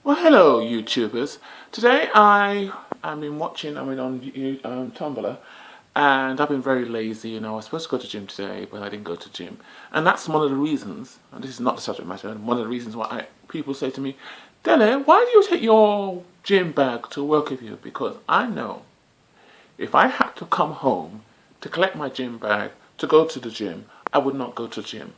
Well, hello, YouTubers. Today I've been watching. On Tumblr, and I've been very lazy. I was supposed to go to gym today, but I didn't go to gym, and that's one of the reasons. And this is not the subject matter. And one of the reasons why people say to me, "Dele, why do you take your gym bag to work with you?" Because I know if I had to come home to collect my gym bag to go to the gym, I would not go to the gym.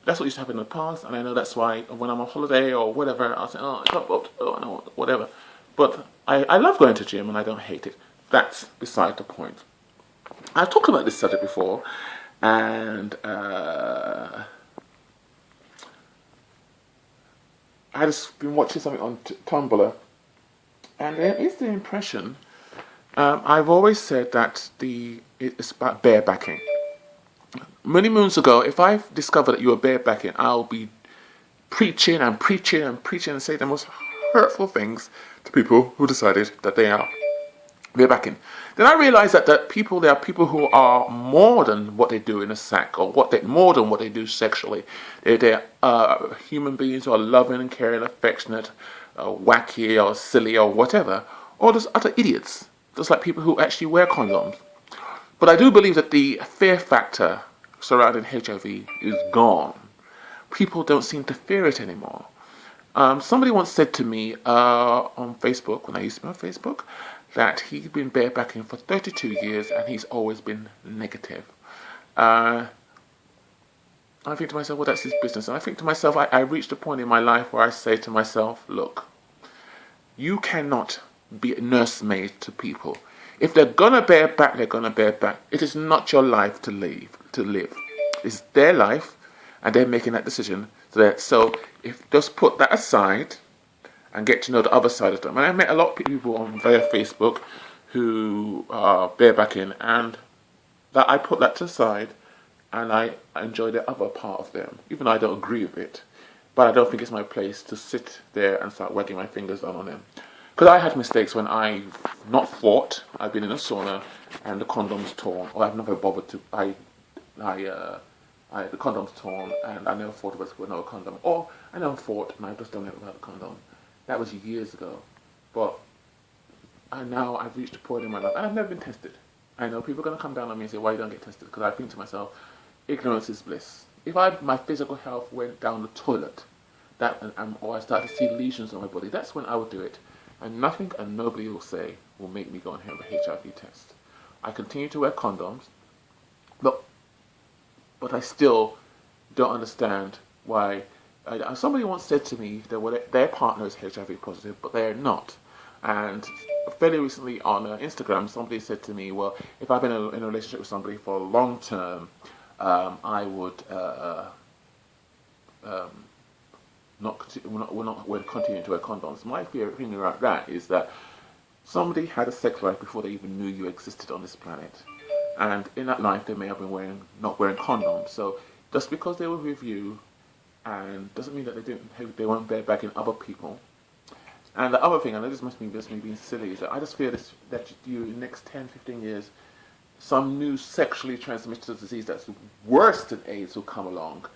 That's what used to happen in the past, and I know that's why when I'm on holiday or whatever, I'll say, oh, I can't go, oh, no, whatever. But I love going to the gym and I don't hate it. That's beside the point. I've talked about this subject before, and I just been watching something on Tumblr, and there is the impression. I've always said that it's about barebacking. Many moons ago, if I discover that you are barebacking, I'll be preaching and preaching and preaching and say the most hurtful things to people who decided that they are barebacking. Then I realized that there are people who are more than what they do in a sack, or more than what they do sexually. They're human beings who are loving and caring, affectionate, wacky or silly or whatever, or just utter idiots, just like people who actually wear condoms. But I do believe that the fear factor surrounding HIV is gone. People don't seem to fear it anymore. Somebody once said to me on Facebook, when I used to be on Facebook, that he'd been barebacking for 32 years and he's always been negative. I think to myself, well, that's his business. And I think to myself, I reached a point in my life where I say to myself, look, you cannot be a nursemaid to people. If they're gonna bear back, they're gonna bear back. It is not your life to live. It's their life, and they're making that decision. So if just put that aside and get to know the other side of them. And I met a lot of people on via Facebook who are barebacking, and that I put that to the side, and I enjoy the other part of them, even though I don't agree with it. But I don't think it's my place to sit there and start wagging my fingers down on them. Because I had mistakes when I've not fought. I've been in a sauna and the condom's torn, or I've never bothered to. The condom's torn and I never fought with another condom, or I never fought and I've just done it without a condom. That was years ago, but I've reached a point in my life and I've never been tested. I know people are going to come down on me and say, "Why you don't get tested?" Because I think to myself, ignorance is bliss. If my physical health went down the toilet, or I started to see lesions on my body, that's when I would do it. And nothing and nobody will make me go and have a HIV test. I continue to wear condoms, but I still don't understand why. Somebody once said to me that their partner is HIV positive, but they're not. And fairly recently on Instagram, somebody said to me, well, if I've been in a relationship with somebody for a long term, I would we're not continuing to wear condoms. My feeling about that is that somebody had a sex life before they even knew you existed on this planet, and in that life they may have been not wearing condoms. So just because they were with you, and doesn't mean that they weren't barebacking other people. And the other thing, and this must be just me being silly, is that I just fear that you in the next 10, 15 years, some new sexually transmitted disease that's worse than AIDS will come along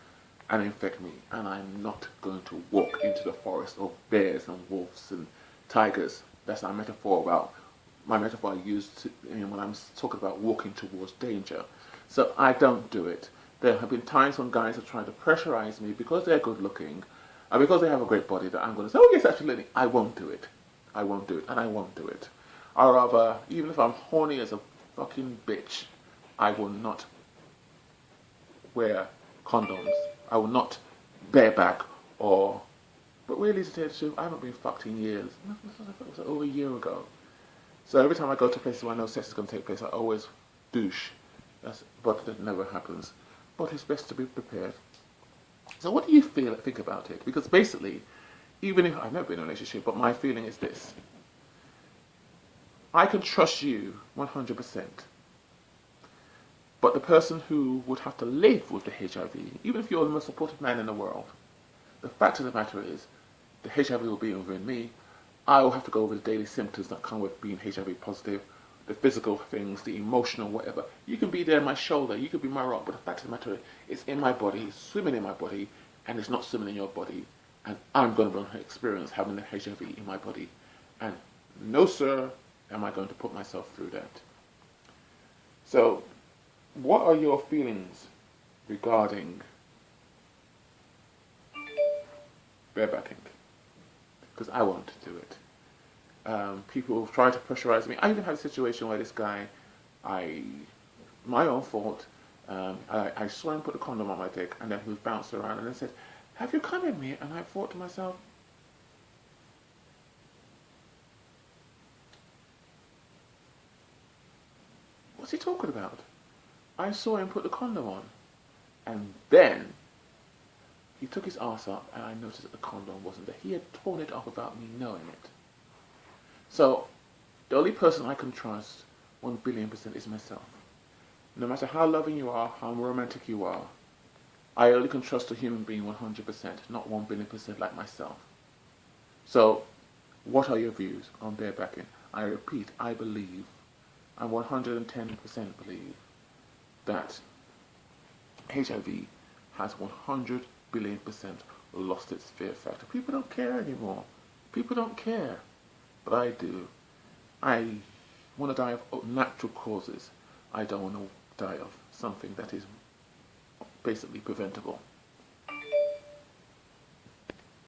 and infect me, and I'm not going to walk into the forest of bears and wolves and tigers. That's my metaphor I use when I'm talking about walking towards danger. So I don't do it. There have been times when guys have tried to pressurize me because they're good looking and because they have a great body that I'm going to say, oh yes, absolutely. I won't do it. I won't do it, and I won't do it. Or rather, even if I'm horny as a fucking bitch, I will not wear condoms. I will not bareback but really to tell you the truth, I haven't been fucked in years. It was over a year ago. So every time I go to places where I know sex is going to take place, I always douche. But that never happens. But it's best to be prepared. So what do you think about it? Because basically, even if I've never been in a relationship, but my feeling is this. I can trust you 100%. But the person who would have to live with the HIV, even if you're the most supportive man in the world, the fact of the matter is, the HIV will be within me. I will have to go over the daily symptoms that come with being HIV positive, the physical things, the emotional, whatever. You can be there in my shoulder, you could be my rock, but the fact of the matter is, it's in my body, it's swimming in my body, and it's not swimming in your body. and I'm going to experience having the HIV in my body. And no, sir, am I going to put myself through that. So, what are your feelings regarding barebacking? Because I want to do it. People try to pressurize me. I even had a situation where this guy, my own fault, I saw him put a condom on my dick, and then he was bounced around and then said, "Have you come in me?" And I thought to myself, what's he talking about? I saw him put the condom on, and then he took his arse up, and I noticed that the condom wasn't there. He had torn it off without me knowing it. So, the only person I can trust 1,000,000,000% is myself. No matter how loving you are, how romantic you are, I only can trust a human being 100%, not 1,000,000,000% like myself. So, what are your views on barebacking? I repeat, I 110% believe that HIV has 100,000,000,000% lost its fear factor. People don't care anymore. People don't care. But I do. I want to die of natural causes. I don't want to die of something that is basically preventable.